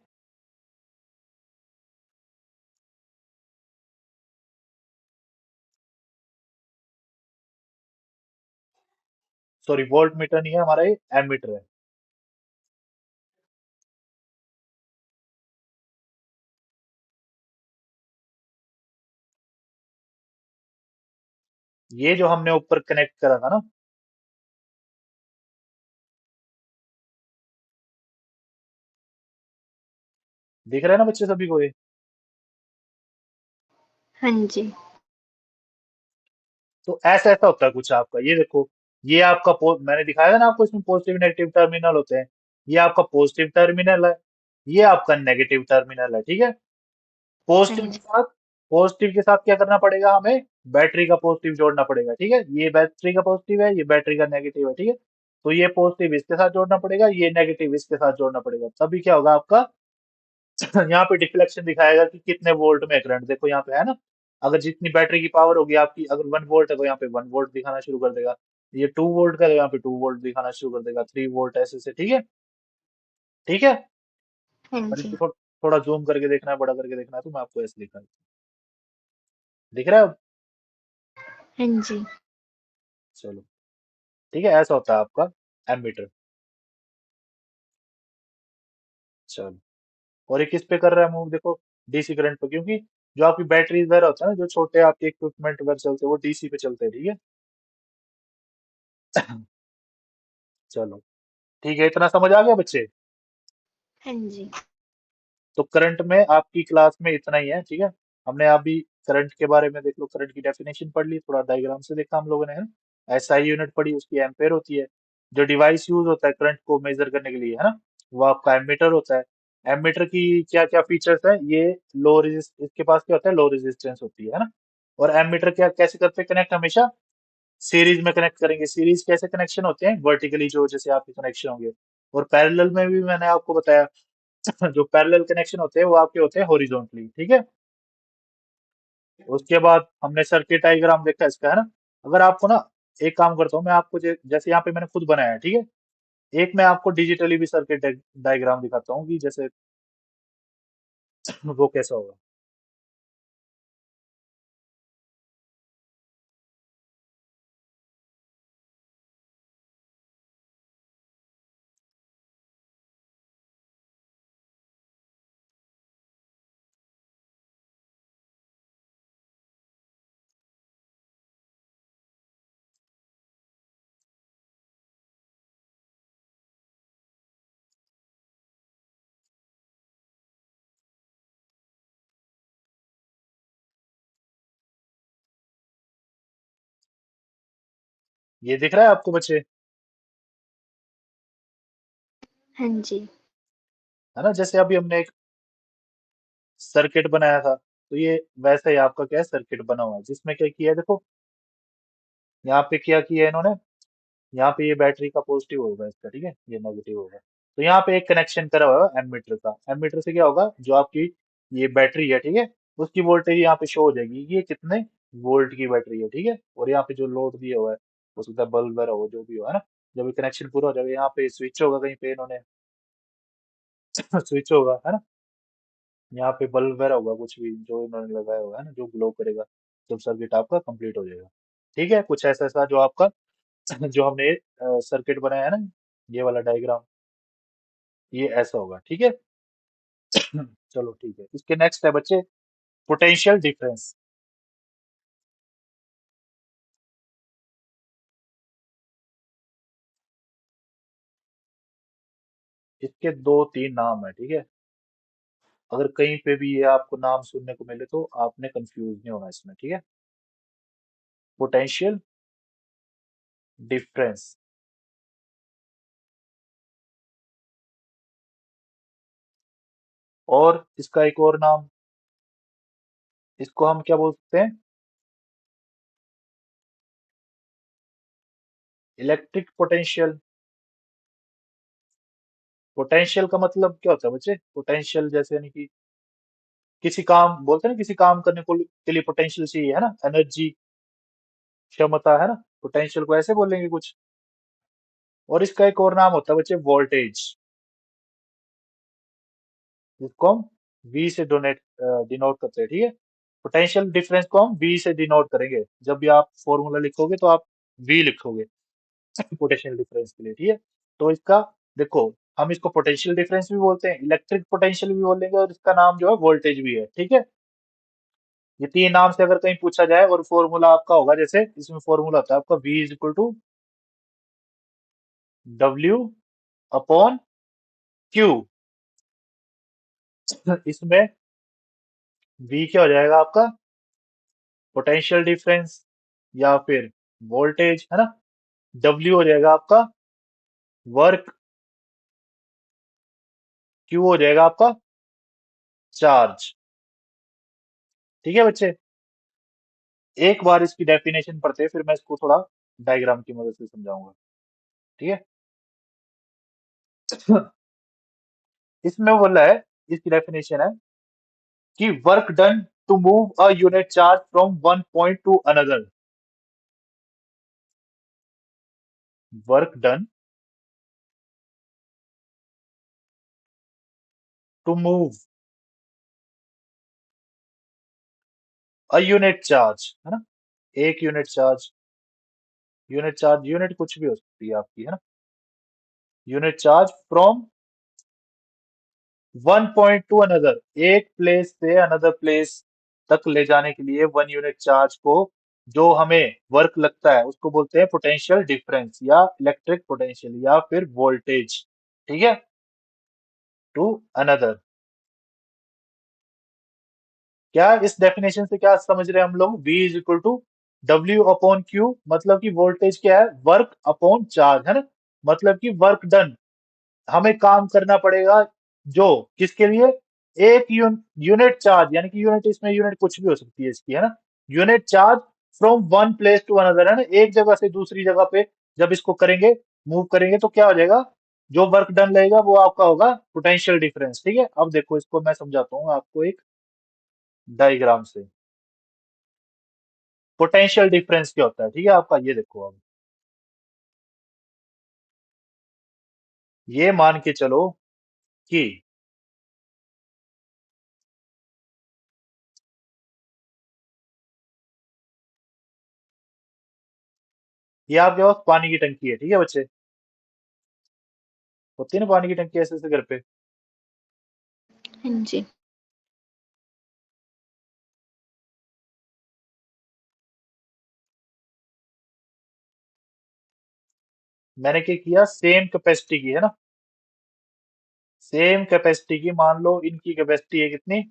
सॉरी, वोल्ट मीटर नहीं है हमारा, ये एमीटर है। ये जो हमने ऊपर कनेक्ट करा था ना, दिख रहा है ना बच्चे सभी को ये। हाँ जी। तो ऐसा ऐसा होता है कुछ आपका, ये देखो, ये आपका मैंने दिखाया था ना आपको, इसमें पॉजिटिव नेगेटिव टर्मिनल होते हैं। ये आपका पॉजिटिव टर्मिनल है, ये आपका नेगेटिव टर्मिनल है, ठीक है। हाँ पॉजिटिव के जी। साथ पॉजिटिव के साथ क्या करना पड़ेगा हमें, बैटरी का पॉजिटिव जोड़ना पड़ेगा, ठीक है। ये बैटरी का पॉजिटिव है, ये बैटरी का नेगेटिव है, ठीक है। तो ये पॉजिटिव इसके साथ जोड़ना पड़ेगा, ये नेगेटिव इसके साथ जोड़ना पड़ेगा, तभी क्या होगा आपका, यहाँ पे डिफ्लेक्शन दिखाएगा कि कितने वोल्ट में करंट, देखो यहाँ पे है ना। अगर जितनी बैटरी की पावर होगी आपकी, अगर 1 वोल्ट है तो यहाँ पे 1 वोल्ट दिखाना शुरू कर देगा। ये 2 वोल्ट का है तो यहाँ पे 2 वोल्ट दिखाना शुरू कर देगा, 3 वोल्ट, ऐसे से, ठीक है। ठीक है। हाँ और जी। इसको थोड़ा जूम करके देखना है, बड़ा करके देखना है, तो मैं आपको ऐसे दिखा, दिख रहा है अब? हाँ जी। चलो, ठीक है, ऐसा होता है आपका एमीटर। चलो, और ये किस पे कर रहा है मूव, देखो, डीसी करंट पे, क्योंकि जो आपकी बैटरी वगैरह होता है ना, जो छोटे आपके इक्विपमेंट वगैरह चलते हैं वो डीसी पे चलते हैं, ठीक है। चलो, ठीक है, इतना समझ आ गया बच्चे। हाँ जी। तो करंट में आपकी क्लास में इतना ही है, ठीक है। हमने अभी करंट के बारे में देख लो, करंट की डेफिनेशन पढ़ ली, थोड़ा डायग्राम से देखा हम लोगों ने, है। एसआई यूनिट पढ़ी, उसकी एम्पेयर होती है। जो डिवाइस यूज होता है करंट को मेजर करने के लिए, है ना, वो आपका एमीटर होता है। एमीटर की क्या क्या फीचर्स है, ये लो रेजिस्ट, इसके पास क्या होता है, लो रेजिस्टेंस होती है ना। और एमीटर क्या कैसे करते हैं कनेक्ट, हमेशा सीरीज में कनेक्ट करेंगे। सीरीज कैसे कनेक्शन होते हैं, वर्टिकली जो जैसे आपके कनेक्शन होंगे, और पैरेलल में भी मैंने आपको बताया, जो पैरेलल कनेक्शन होते हैं वो आपके होते हैं हॉरिजॉन्टली, ठीक है। उसके बाद हमने सर्किट डायग्राम देखा इसका, है ना। अगर आपको ना, एक काम करता हूँ मैं आपको, जैसे यहाँ पे मैंने खुद बनाया है, ठीक है। एक मैं आपको डिजिटली भी सर्किट डायग्राम दिखाता हूँ कि जैसे वो कैसा होगा। ये दिख रहा है आपको बच्चे? हाँ जी। है ना, जैसे अभी हमने एक सर्किट बनाया था, तो ये वैसा ही आपका क्या है, सर्किट बना हुआ है, जिसमें क्या किया है देखो, यहाँ पे क्या किया है इन्होंने, यहाँ पे ये बैटरी का पॉजिटिव होगा इसका, ठीक है, ये नेगेटिव होगा। तो यहाँ पे एक कनेक्शन करा हुआ है एमीटर का। एमीटर से क्या होगा, जो आपकी ये बैटरी है, ठीक है, उसकी वोल्टेज यहाँ पे शो हो जाएगी, ये कितने वोल्ट की बैटरी है, ठीक है। और यहाँ पे जो लोड दिया हुआ है, हो सकता है बल्ब वगैरह हो, जो भी हो, है ना। जब ये कनेक्शन पूरा हो जाएगा, यहाँ पे स्विच होगा कहीं पे इन्होंने स्विच होगा, है ना। यहाँ पे बल्ब वगैरह होगा, कुछ भी जो इन्होंने लगाया हुआ है ना, जो ग्लो करेगा जब सर्किट आपका कंप्लीट हो जाएगा। ठीक है, कुछ ऐसा ऐसा जो आपका जो हमने सर्किट बनाया है ना, ये वाला डायग्राम, ये ऐसा होगा, ठीक है। चलो ठीक है, इसके नेक्स्ट है बच्चे पोटेंशियल डिफरेंस। इसके दो तीन नाम है, ठीक है। अगर कहीं पे भी ये आपको नाम सुनने को मिले तो आपने कंफ्यूज नहीं होना इसमें, ठीक है। Potential difference. और इसका एक और नाम, इसको हम क्या बोल सकते हैं, इलेक्ट्रिक पोटेंशियल। पोटेंशियल का मतलब क्या होता है बच्चे, पोटेंशियल जैसे यानी कि किसी काम बोलते हैं ना, किसी काम करने को के लिए पोटेंशियल चाहिए, है ना, एनर्जी, क्षमता, है ना। पोटेंशियल को ऐसे बोलेंगे कुछ। और इसका एक और नाम होता है बच्चे वोल्टेज, जिसको हम V से डोनेट डिनोट करते हैं, ठीक है। पोटेंशियल डिफरेंस को हम V से डिनोट करेंगे, जब भी आप फॉर्मूला लिखोगे तो आप V लिखोगे पोटेंशियल डिफरेंस के लिए, ठीक है। तो इसका देखो, हम इसको पोटेंशियल डिफरेंस भी बोलते हैं, इलेक्ट्रिक पोटेंशियल भी बोलेंगे, और इसका नाम जो है वोल्टेज भी है, ठीक है। ये तीन नाम से अगर कहीं पूछा जाए, और फॉर्मूला आपका होगा, जैसे इसमें फॉर्मूला होता है आपका V is equal to W upon Q. इसमें V क्या हो जाएगा आपका, पोटेंशियल डिफरेंस या फिर वोल्टेज, है ना। W हो जाएगा आपका वर्क, Q हो जाएगा आपका चार्ज। ठीक है बच्चे, एक बार इसकी डेफिनेशन पढ़ते हैं, फिर मैं इसको थोड़ा डायग्राम की मदद से समझाऊंगा, ठीक है। इसमें वो बोला है, इसकी डेफिनेशन है कि work done to move a unit charge from one point to another. Work done to move a unit charge, है ना, एक unit charge. Unit charge, unit कुछ भी हो सकती है आपकी, है ना। Unit charge from one point to another, एक प्लेस से अनदर प्लेस तक ले जाने के लिए वन यूनिट चार्ज को जो हमें वर्क लगता है, उसको बोलते हैं पोटेंशियल डिफरेंस, या इलेक्ट्रिक पोटेंशियल, या फिर वोल्टेज, ठीक है, टू अनदर। क्या इस डेफिनेशन से क्या समझ रहे हैं हम लोग, V is equal to W upon Q, मतलब कि वोल्टेज क्या है, वर्क अपॉन चार्ज, है ना। मतलब कि वर्क डन, हमें काम करना पड़ेगा, जो किसके लिए, एक यूनिट चार्ज, यानी कि यूनिट, इसमें यूनिट कुछ भी हो सकती है इसकी, है ना। Unit charge from one place to another, है ना, एक जगह से दूसरी जगह पे जब इसको करेंगे, मूव करेंगे, तो क्या हो जाएगा, जो वर्क डन लगेगा वो आपका होगा पोटेंशियल डिफरेंस, ठीक है। अब देखो, इसको मैं समझाता हूँ आपको एक डायग्राम से, पोटेंशियल डिफरेंस क्या होता है, ठीक है आपका। ये देखो, अब ये मान के चलो कि ये आपके पास पानी की टंकी है, ठीक है बच्चे, होती है ना पानी की टंकी ऐसे ऐसे घर पे। हाँ जी। मैंने क्या किया, सेम कैपेसिटी की, है ना, सेम कैपेसिटी की, मान लो इनकी कैपेसिटी है कितनी,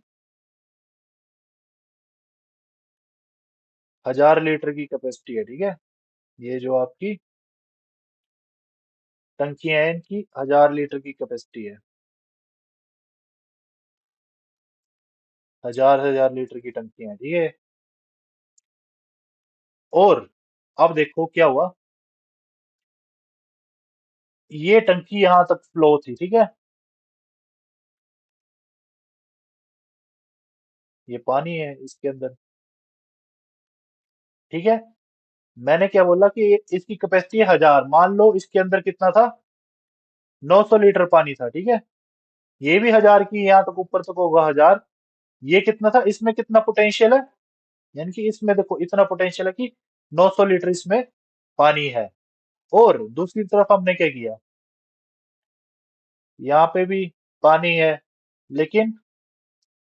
1000 लीटर की कैपेसिटी है, ठीक है। ये जो आपकी टंकियां हैं इनकी 1000 लीटर की कैपेसिटी है। 1000 लीटर की टंकियां हैं, ठीक है। और अब देखो क्या हुआ। ये टंकी यहां तक फ्लो थी, ठीक है। ये पानी है इसके अंदर, ठीक है। मैंने क्या बोला कि इसकी कैपेसिटी है 1000, मान लो इसके अंदर कितना था, 900 लीटर पानी था, ठीक है। ये भी 1000 की, यहाँ तक ऊपर तक होगा 1000। ये कितना था, इसमें कितना पोटेंशियल है, यानी कि इसमें देखो इतना पोटेंशियल है कि 900 लीटर इसमें पानी है। और दूसरी तरफ हमने क्या किया, यहाँ पे भी पानी है, लेकिन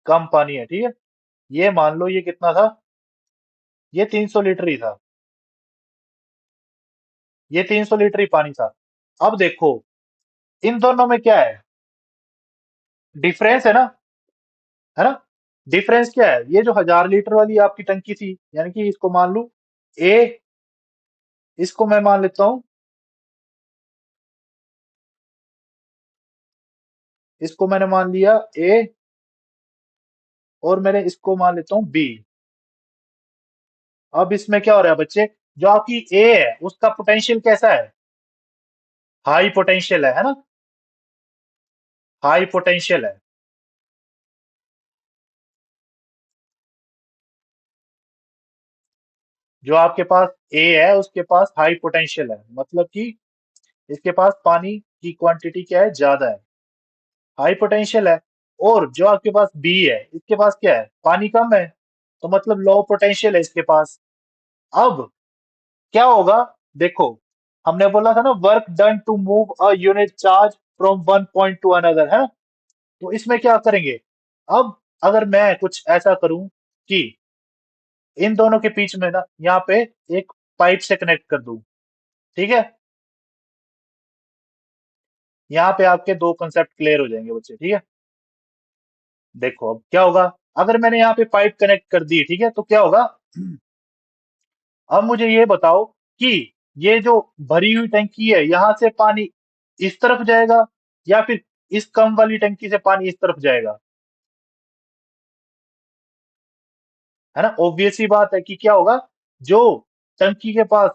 कम पानी है, ठीक है। ये मान लो ये कितना था, ये 300 लीटर ही था, ये 300 लीटर ही पानी था। अब देखो इन दोनों में क्या है, डिफरेंस है ना, है ना। डिफरेंस क्या है, ये जो 1000 लीटर वाली आपकी टंकी थी, यानी कि इसको मान लू ए, इसको मैं मान लेता हूं, इसको मैंने मान लिया ए, और मैंने इसको मान लेता हूं बी। अब इसमें क्या हो रहा है बच्चे, जो आपकी ए है उसका पोटेंशियल कैसा है, हाई पोटेंशियल है ना, हाई पोटेंशियल है। जो आपके पास ए है उसके पास हाई पोटेंशियल है, मतलब कि इसके पास पानी की क्वांटिटी क्या है, ज्यादा है, हाई पोटेंशियल है। और जो आपके पास बी है इसके पास क्या है, पानी कम है, तो मतलब लो पोटेंशियल है इसके पास। अब क्या होगा, देखो हमने बोला था ना, work done to move a unit charge from one point to another, है ना। तो इसमें क्या करेंगे, अब अगर मैं कुछ ऐसा करूं कि इन दोनों के बीच में ना यहाँ पे एक पाइप से कनेक्ट कर दूं, ठीक है। यहाँ पे आपके दो कंसेप्ट क्लियर हो जाएंगे बच्चे, ठीक है। देखो अब क्या होगा, अगर मैंने यहाँ पे पाइप कनेक्ट कर दी, ठीक है, तो क्या होगा। अब मुझे ये बताओ कि ये जो भरी हुई टंकी है यहां से पानी इस तरफ जाएगा, या फिर इस कम वाली टंकी से पानी इस तरफ जाएगा, है ना। ऑब्वियस सी बात है कि क्या होगा, जो टंकी के पास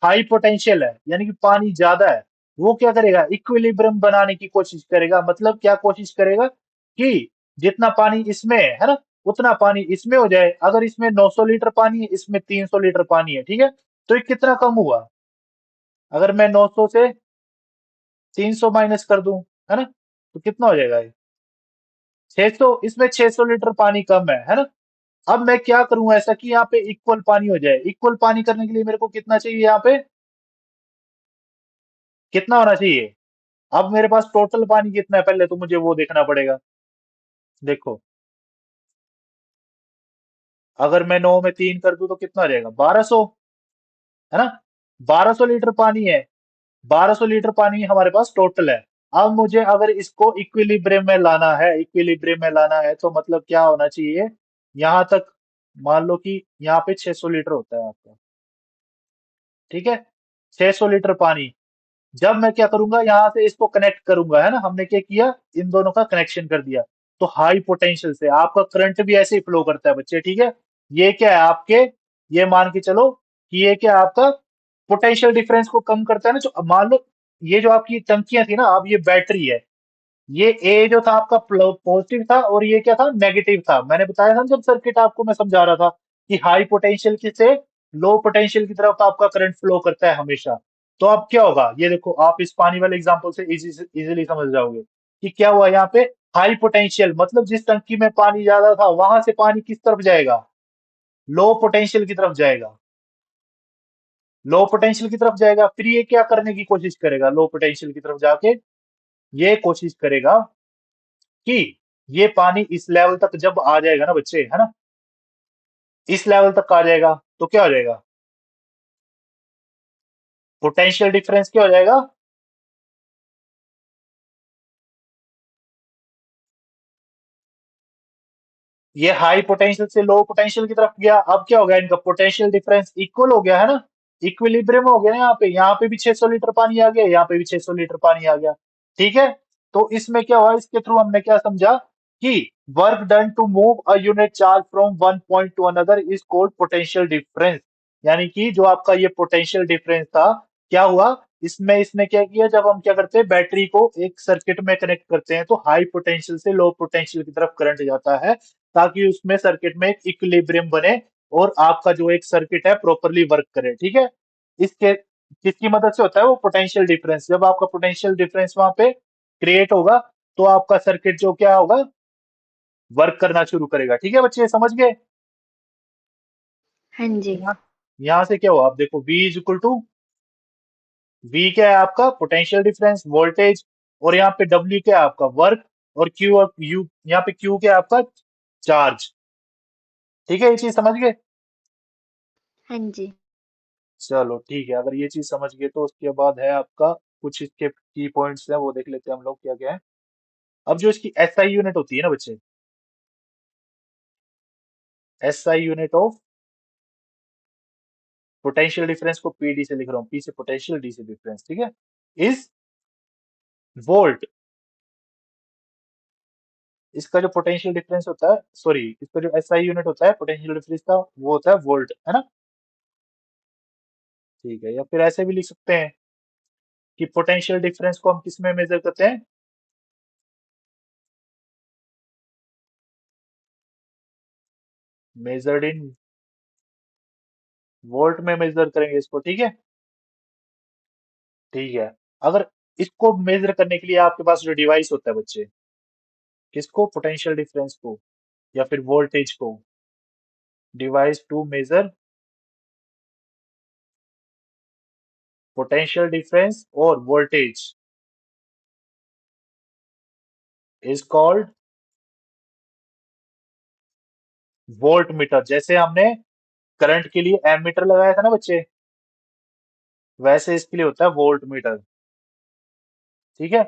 हाई पोटेंशियल है यानी कि पानी ज्यादा है, वो क्या करेगा, इक्विलिब्रियम बनाने की कोशिश करेगा। मतलब क्या कोशिश करेगा कि जितना पानी इसमें है ना, उतना पानी इसमें हो जाए। अगर इसमें 900 लीटर पानी है, इसमें 300 लीटर पानी है, ठीक है, तो ये कितना कम हुआ, अगर मैं 900 से 300 माइनस कर दूं, है ना, तो कितना हो जाएगा ये, 600। इसमें 600 लीटर पानी कम है ना। अब मैं क्या करूं ऐसा कि यहाँ पे इक्वल पानी हो जाए। इक्वल पानी करने के लिए मेरे को कितना चाहिए, यहाँ पे कितना होना चाहिए। अब मेरे पास टोटल पानी कितना है, पहले तो मुझे वो देखना पड़ेगा। देखो अगर मैं 9 में 3 कर दूं तो कितना हो जाएगा, 1200, है ना। 1200 लीटर पानी है, 1200 लीटर पानी हमारे पास टोटल है। अब मुझे अगर इसको इक्विलिब्रियम में लाना है, इक्विलिब्रियम में लाना है, तो मतलब क्या होना चाहिए, यहां तक मान लो कि यहाँ पे 600 लीटर होता है आपका, ठीक है। 600 लीटर पानी, जब मैं क्या करूंगा, यहां से इसको कनेक्ट करूंगा, है ना, हमने क्या किया, इन दोनों का कनेक्शन कर दिया। तो हाई पोटेंशियल से आपका करंट भी ऐसे ही फ्लो करता है बच्चे, ठीक है। ये क्या है आपके, ये मान के चलो कि ये क्या है आपका पोटेंशियल डिफरेंस को कम करता है ना। जो मान लो ये जो आपकी टंकियां थी ना, अब ये बैटरी है, ये ए जो था आपका पॉजिटिव था और ये क्या था, नेगेटिव था। मैंने बताया था ना जब सर्किट आपको मैं समझा रहा था कि हाई पोटेंशियल की से लो पोटेंशियल की तरफ आपका करंट फ्लो करता है हमेशा। तो अब क्या होगा, ये देखो आप इस पानी वाले एग्जांपल से इजीली समझ जाओगे कि क्या हुआ यहाँ पे। हाई पोटेंशियल मतलब जिस टंकी में पानी ज्यादा था वहां से पानी किस तरफ जाएगा, लो पोटेंशियल की तरफ जाएगा, लो पोटेंशियल की तरफ जाएगा। फिर ये क्या करने की कोशिश करेगा, लो पोटेंशियल की तरफ जाके ये कोशिश करेगा कि ये पानी इस लेवल तक जब आ जाएगा ना बच्चे, है ना, इस लेवल तक आ जाएगा, तो क्या हो जाएगा, पोटेंशियल डिफरेंस क्या हो जाएगा, ये हाई पोटेंशियल से लो पोटेंशियल की तरफ गया। अब क्या हो गया, इनका पोटेंशियल डिफरेंस इक्वल हो गया, है ना। इक्विलिब्रियम हो गया यहाँ पे भी 600 लीटर पानी आ गया, यहाँ पे भी 600 लीटर पानी आ गया। ठीक है। तो इसमें क्या हुआ, इसके थ्रू हमने क्या समझा कि work done to move a unit charge from one point to another is called potential difference. यानी कि जो आपका ये पोटेंशियल डिफरेंस था, क्या हुआ इसमें, इसने क्या किया, जब हम क्या करते हैं बैटरी को एक सर्किट में कनेक्ट करते हैं तो हाई पोटेंशियल से लो पोटेंशियल की तरफ करंट जाता है, ताकि उसमें सर्किट में एक इक्विलिब्रियम बने और आपका जो एक सर्किट है प्रॉपरली वर्क करे। ठीक है। इसके किसकी मदद से होता है वो पोटेंशियल डिफरेंस, जब आपका पोटेंशियल डिफरेंस वहां पे क्रिएट होगा तो आपका सर्किट जो क्या होगा, वर्क करना शुरू करेगा। ठीक है बच्चे, समझ गए? हाँ जी। यहाँ यहाँ से क्या हुआ, आप देखो V is equal to, V क्या है आपका पोटेंशियल डिफरेंस वोल्टेज, और यहाँ पे W क्या है आपका वर्क, और Q और U, यहाँ पे Q क्या है आपका चार्ज। ठीक है, ये चीज समझ गए? हाँ जी। चलो ठीक है, अगर ये चीज समझ गए तो उसके बाद है आपका कुछ इसके की पॉइंट्स हैं वो देख लेते हैं हम लोग क्या क्या है। अब जो इसकी एसआई यूनिट होती है ना बच्चे, SI unit of potential difference को पीडी से लिख रहा हूँ, पी से पोटेंशियल, डी से डिफरेंस, ठीक है, इज वोल्ट। इसका जो पोटेंशियल डिफरेंस होता है, सॉरी, इसका जो एसआई यूनिट होता है पोटेंशियल डिफरेंस का, वो होता है वोल्ट, है ना? ठीक है, या फिर ऐसे भी लिख सकते हैं कि पोटेंशियल डिफरेंस को हम किस में मेजर करते हैं, मेजर्ड इन वोल्ट में मेजर करेंगे इसको। ठीक है। ठीक है। अगर इसको मेजर करने के लिए आपके पास जो डिवाइस होता है बच्चे, किसको, पोटेंशियल डिफरेंस को या फिर वोल्टेज को, device to measure potential difference और voltage is called voltmeter. जैसे हमने करंट के लिए एमीटर लगाया था ना बच्चे, वैसे इसके लिए होता है वोल्ट मीटर। ठीक है।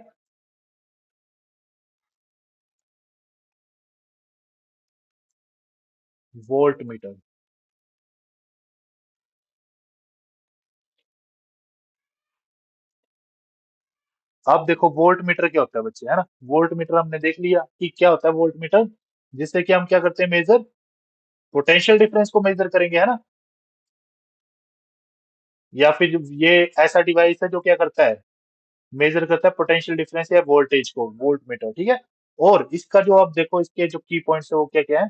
Volt meter. अब देखो वोल्ट मीटर क्या होता है बच्चे, है ना? वोल्ट मीटर हमने देख लिया कि क्या होता है वोल्ट मीटर, जिससे कि हम क्या करते हैं मेजर, पोटेंशियल डिफरेंस को मेजर करेंगे, है ना? या फिर ये ऐसा डिवाइस है जो क्या करता है, मेजर करता है पोटेंशियल डिफरेंस या वोल्टेज को, वोल्ट मीटर। ठीक है। और इसका जो आप देखो इसके जो की पॉइंट्स है वो क्या क्या है,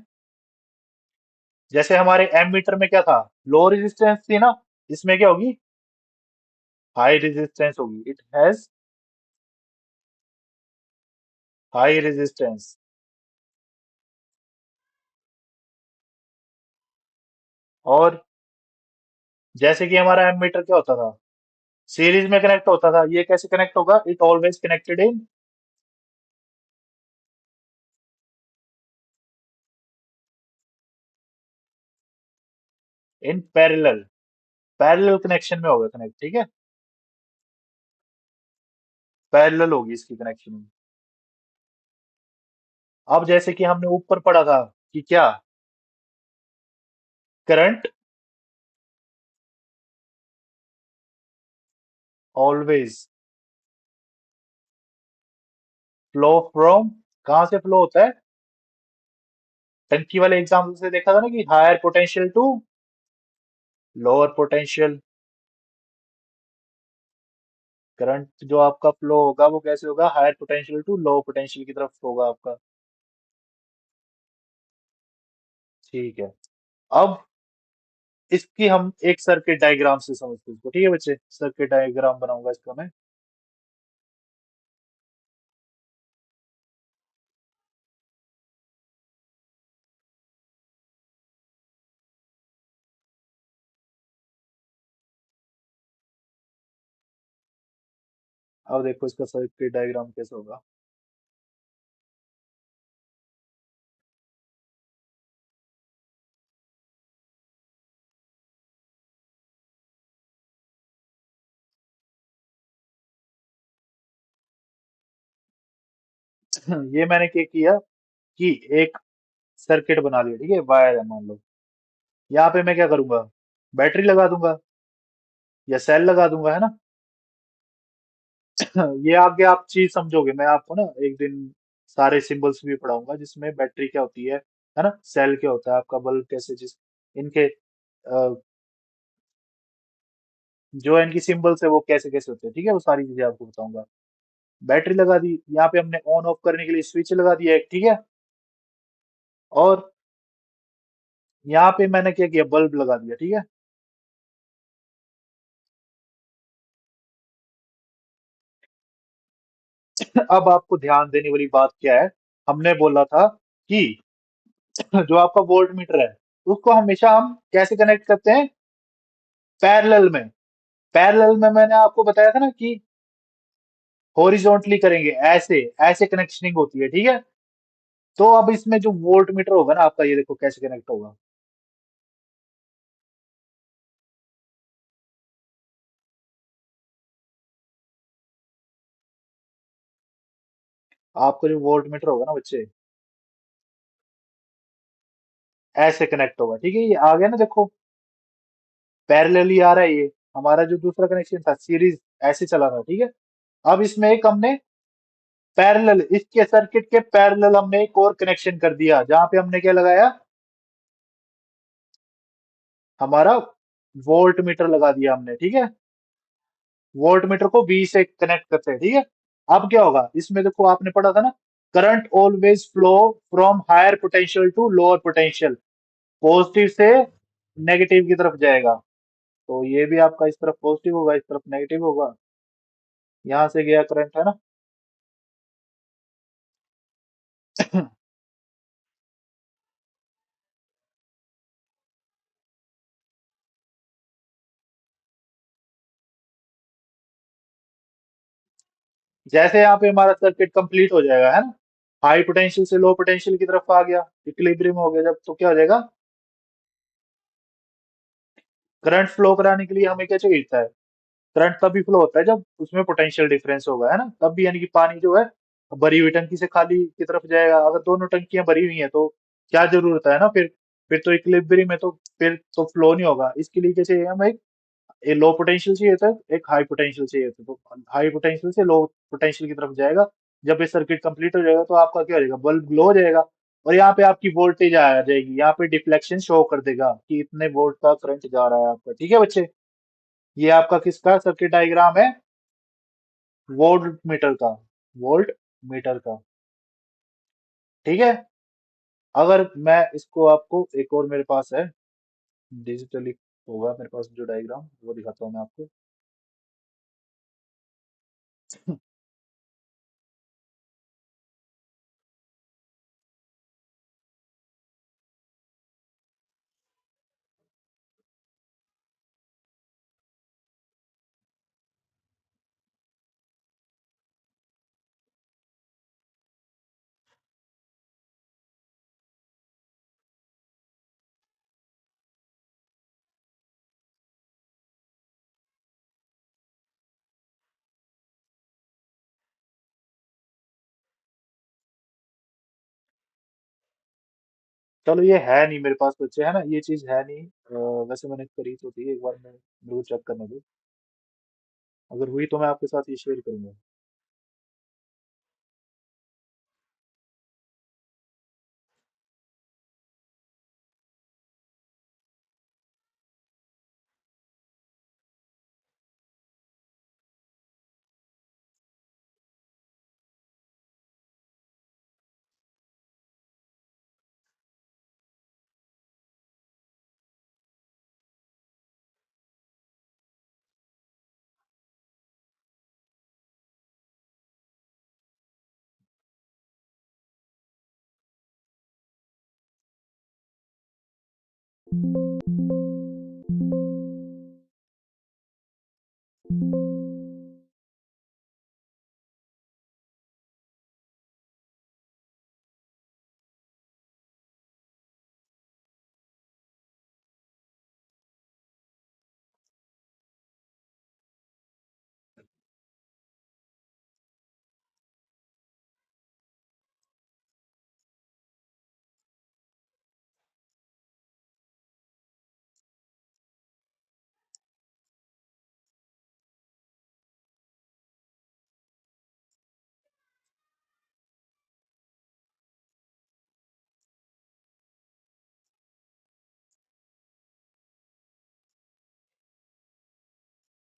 जैसे हमारे एम मीटर में क्या था, लो रेजिस्टेंस थी ना, इसमें क्या होगी, हाई रेजिस्टेंस होगी, इट हैज हाई रेजिस्टेंस। और जैसे कि हमारा एम मीटर क्या होता था, सीरीज में कनेक्ट होता था, ये कैसे कनेक्ट होगा, it always connected in parallel, parallel connection में होगा कनेक्ट। ठीक है, पैरेलल होगी इसकी कनेक्शन। अब जैसे कि हमने ऊपर पढ़ा था कि क्या, करंट ऑलवेज फ्लो फ्रॉम, कहां से फ्लो होता है, टंकी वाले एग्जाम्पल से देखा था ना कि higher potential to lower potential. Current जो आपका फ्लो होगा वो कैसे होगा, higher potential to low potential की तरफ होगा आपका। ठीक है। अब इसकी हम एक सर्किट डायग्राम से समझते हैं इसको। ठीक है बच्चे, सर्किट डायग्राम बनाऊंगा इसका मैं। अब देखो इसका सर्किट डायग्राम कैसे होगा। ये मैंने क्या किया कि एक सर्किट बना लिया। ठीक है, वायर है मान लो, यहाँ पे मैं क्या करूंगा, बैटरी लगा दूंगा। या सेल लगा दूंगा, है ना। ये आगे आप चीज समझोगे, मैं आपको ना एक दिन सारे सिंबल्स भी पढ़ाऊंगा, जिसमें बैटरी क्या होती है ना, सेल क्या होता है, आपका बल्ब कैसे, जिस इनके जो इनकी सिंबल्स है वो कैसे कैसे होते हैं, ठीक है, वो सारी चीजें आपको बताऊंगा। बैटरी लगा दी, यहाँ पे हमने ऑन ऑफ करने के लिए स्विच लगा दिया एक, ठीक है। और यहाँ पे मैंने क्या किया, बल्ब लगा दिया, ठीक है। अब आपको ध्यान देने वाली बात क्या है, हमने बोला था कि जो आपका वोल्ट मीटर है उसको हमेशा हम कैसे कनेक्ट करते हैं, पैरेलल में। पैरेलल में मैंने आपको बताया था ना कि हॉरिजॉन्टली करेंगे, ऐसे ऐसे कनेक्शनिंग होती है, ठीक है। तो अब इसमें जो वोल्ट मीटर होगा ना आपका, ये देखो कैसे कनेक्ट होगा। आपका जो वोल्ट मीटर होगा ना बच्चे, ऐसे कनेक्ट होगा, ठीक है। ये आ गया ना, देखो पैरेलली आ रहा है ये। हमारा जो दूसरा कनेक्शन था सीरीज, ऐसे चला था, ठीक है। अब इसमें एक हमने पैरेलल, इसके सर्किट के पैरेलल हमने एक और कनेक्शन कर दिया, जहां पे हमने क्या लगाया, हमारा वोल्ट मीटर लगा दिया हमने, ठीक है। वोल्ट मीटर को V से कनेक्ट करते हैं, ठीक है। अब क्या होगा इसमें, देखो आपने पढ़ा था ना, current always flow from higher potential to lower potential, positive से नेगेटिव की तरफ जाएगा। तो ये भी आपका इस तरफ पॉजिटिव होगा, इस तरफ नेगेटिव होगा। यहां से गया करंट, है ना। जैसे यहाँ पे हमारा सर्किट कंप्लीट हो जाएगा, है ना, हाई पोटेंशियल से लो पोटेंशियल की तरफ आ गया, इक्विलिब्रियम हो गया जब, तो क्या हो जाएगा, करंट फ्लो कराने के लिए हमें क्या चाहिए था, करंट तभी फ्लो होता है जब उसमें पोटेंशियल डिफरेंस होगा, है ना, तब भी, यानी कि पानी जो है भरी हुई टंकी से खाली की तरफ जाएगा। अगर दोनों टंकियां भरी हुई हैं तो क्या जरूरत है ना, फिर तो इक्विलिब्रियम में, तो फिर तो फ्लो नहीं होगा। इसके लिए क्या चाहिए हमें, ये लो पोटेंशियल चाहिए था, एक हाई पोटेंशियल चाहिए था, तो हाई पोटेंशियल से लो पोटेंशियल की तरफ जाएगा। जब ये सर्किट कंप्लीट हो जाएगा तो आपका क्या हो जाएगा, बल्ब ग्लो हो जाएगा। और यहाँ पे आपकी वोल्टेज आ जाएगी, यहाँ पे डिफ्लेक्शन शो कर देगा कि इतने वोल्ट का करंट जा रहा है आपका, ठीक है बच्चे। ये आपका किसका सर्किट डायग्राम है, वोल्ट मीटर का, वोल्ट मीटर का, ठीक है। अगर मैं इसको आपको, एक और मेरे पास है, डिजिटली होगा मेरे पास जो डायग्राम, वो दिखाता हूँ मैं आपको। चलो ये है नहीं मेरे पास बच्चे, है ना, ये चीज है नहीं। वैसे मैंने करी तो थी एक बार, मैं मेरे को चेक करने दो, अगर हुई तो मैं आपके साथ ये शेयर करूंगा।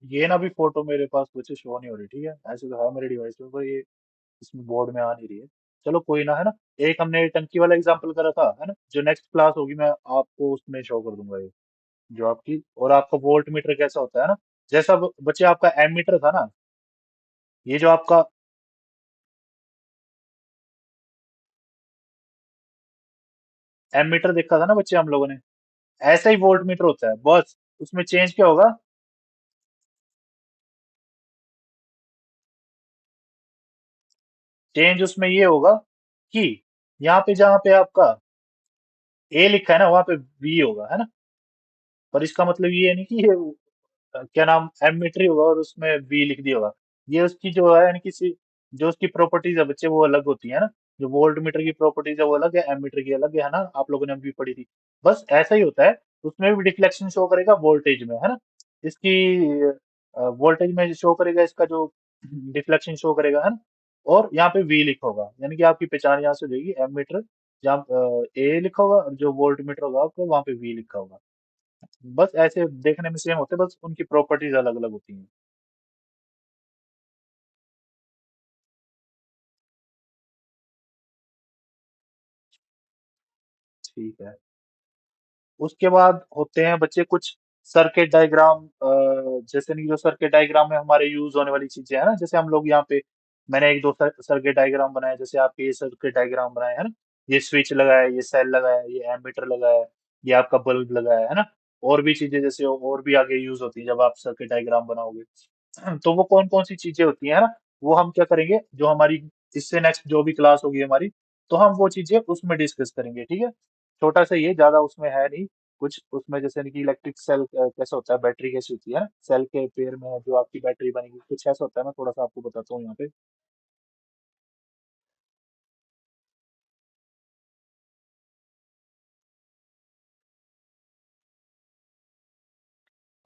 ये ना भी फोटो मेरे पास कुछ शो नहीं हो रही, ठीक है, ऐसे तो है मेरे डिवाइस में, पर ये इसमें बोर्ड में आ नहीं रही है। चलो कोई ना, है ना। एक हमने टंकी वाला एग्जांपल करा था, है ना, जो नेक्स्ट क्लास होगी मैं आपको उसमें शो कर दूंगा ये, जो आपकी, और आपका वोल्ट मीटर कैसा होता है ना, जैसा बच्चे आपका एमीटर था ना, ये जो आपका एमीटर देखा था ना बच्चे हम लोगों ने, ऐसा ही वोल्ट मीटर होता है, बस उसमें चेंज क्या होगा, चेंज उसमें ये होगा कि यहाँ पे जहाँ पे आपका ए लिखा है ना, वहां पे वी होगा, है ना। पर इसका मतलब ये नहीं कि ये क्या नाम एमिट्री होगा और उसमें वी लिख दिया होगा। ये उसकी जो है यानी कि जो उसकी प्रॉपर्टीज है बच्चे वो अलग होती है ना। जो वोल्ट मीटर की प्रॉपर्टीज है वो अलग है, एमीटर की अलग है ना, आप लोगों ने अभी पढ़ी थी। बस ऐसा ही होता है, उसमें भी डिफ्लेक्शन शो करेगा वोल्टेज में, है ना। इसकी वोल्टेज में शो करेगा, इसका जो डिफ्लेक्शन शो करेगा, है ना। और यहाँ पे वी लिखा होगा, यानी कि आपकी पहचान यहाँ से हो जाएगी, एमीटर जहाँ ए लिखा होगा और जो वोल्ट मीटर होगा आपको वहाँ पे वी लिखा होगा। बस ऐसे देखने में सेम होते हैं, बस उनकी प्रॉपर्टीज अलग अलग होती हैं। ठीक है। उसके बाद होते हैं बच्चे कुछ सर्किट डायग्राम, जैसे नहीं, जो सर्किट डायग्राम में हमारे यूज होने वाली चीजें है ना, जैसे हम लोग यहाँ पे, मैंने एक दो सर्किट डायग्राम बनाया, जैसे आपके ये सर्किट डायग्राम बनाए है ना, ये स्विच लगाया है, ये सेल लगाया है, ये एमीटर लगाया है, ये आपका बल्ब लगाया है ना। और भी चीजें जैसे और भी आगे यूज होती है जब आप सर्किट डायग्राम बनाओगे। तो वो कौन कौन सी चीजें होती है ना, वो हम क्या करेंगे, जो हमारी इससे नेक्स्ट जो भी क्लास होगी हमारी, तो हम वो चीजें उसमें डिस्कस करेंगे, ठीक है। छोटा सा ये, ज्यादा उसमें है नहीं कुछ। उसमें जैसे कि इलेक्ट्रिक सेल कैसे होता है, बैटरी कैसी होती है ना, सेल के पेयर में जो आपकी बैटरी बनेगी कुछ ऐसा होता है, मैं थोड़ा सा आपको बताता हूँ यहाँ पे।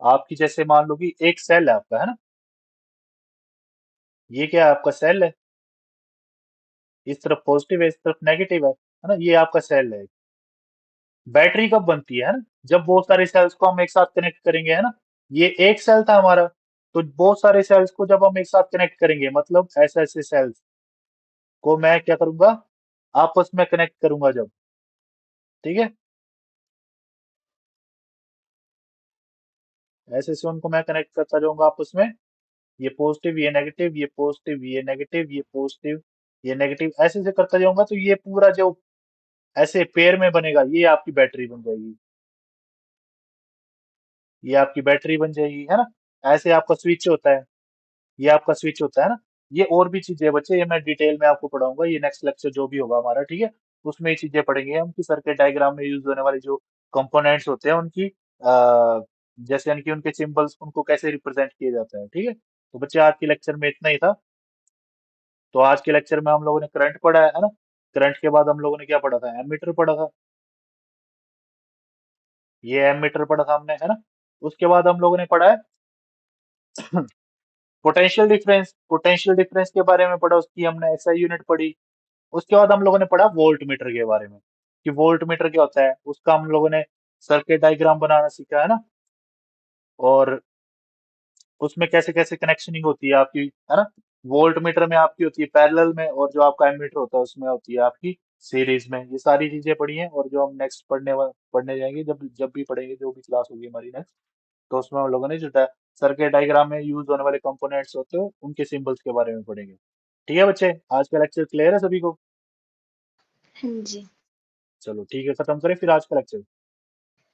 आपकी जैसे मान लो कि एक सेल है आपका, है ना, ये क्या है, आपका सेल है, इस तरफ पॉजिटिव है, इस तरफ नेगेटिव है ना, ये आपका सेल है। बैटरी कब बनती है ना, जब बहुत सारे सेल्स को हम एक साथ कनेक्ट करेंगे, है ना। ये एक सेल था हमारा, तो बहुत सारे सेल्स को जब हम एक साथ कनेक्ट करेंगे, मतलब ऐसे ऐसे सेल्स को मैं क्या करूंगा, आपस में कनेक्ट करूंगा जब, ठीक है, ऐसे ऐसे उनको मैं कनेक्ट करता जाऊंगा आपस में। ये पॉजिटिव, ये नेगेटिव, ये पॉजिटिव, ये नेगेटिव, ये पॉजिटिव, ये नेगेटिव, ऐसे ऐसे करता जाऊंगा, तो ये पूरा जो ऐसे पेयर में बनेगा, ये आपकी बैटरी बन जाएगी। ये आपकी बैटरी बन जाएगी, है ना। ऐसे आपका स्विच होता है, ये आपका स्विच होता है ना। ये और भी चीजें बच्चे, ये मैं डिटेल में आपको पढ़ाऊंगा, ये नेक्स्ट लेक्चर जो भी होगा हमारा, ठीक है। उसमें ये चीजें पढ़ेंगे हम कि सर्किट डायग्राम में यूज होने वाली जो कंपोनेंट्स होते हैं उनकी, जैसे यानी कि उनके सिंबल्स, उनको कैसे रिप्रेजेंट किया जाता है, ठीक है। तो बच्चे आज के लेक्चर में इतना ही था। तो आज के लेक्चर में हम लोगों ने करंट पढ़ा है ना। करंट के बाद हम लोगों ने क्या पढ़ा था, एमीटर पढ़ा था। ये एमीटर पढ़ा था हमने, है ना। उसके बाद हम लोगों ने पढ़ा है पोटेंशियल डिफरेंस के बारे में पढ़ा, उसकी हमने एसआई यूनिट पढ़ी। उसके बाद हम लोगों ने पढ़ा वोल्ट मीटर के बारे में, कि वोल्ट मीटर क्या होता है, उसका हम लोगों ने सर्किट डायग्राम बनाना सीखा, है ना। और उसमें कैसे कैसे कनेक्शनिंग होती है आपकी, है ना। वोल्ट मीटर में आपकी होती है पैरेलल में, और जो आपका एमीटर होता है उसमें होती है आपकी सीरीज में। ये सारी चीजें पढ़ी हैं, और जो हम नेक्स्ट पढ़ने जाएंगे, जब जब भी पढ़ेंगे, जो भी क्लास होगी हमारी नेक्स्ट, तो उसमें हम लोगों ने जो सर्किट डायग्राम में यूज होने वाले कंपोनेंट्स होते हैं उनके सिंबल्स के बारे में पढ़ेंगे। ठीक है बच्चे, आज का लेक्चर क्लियर है सभी को। हाँ जी। चलो ठीक है, खत्म करें फिर आज का लेक्चर।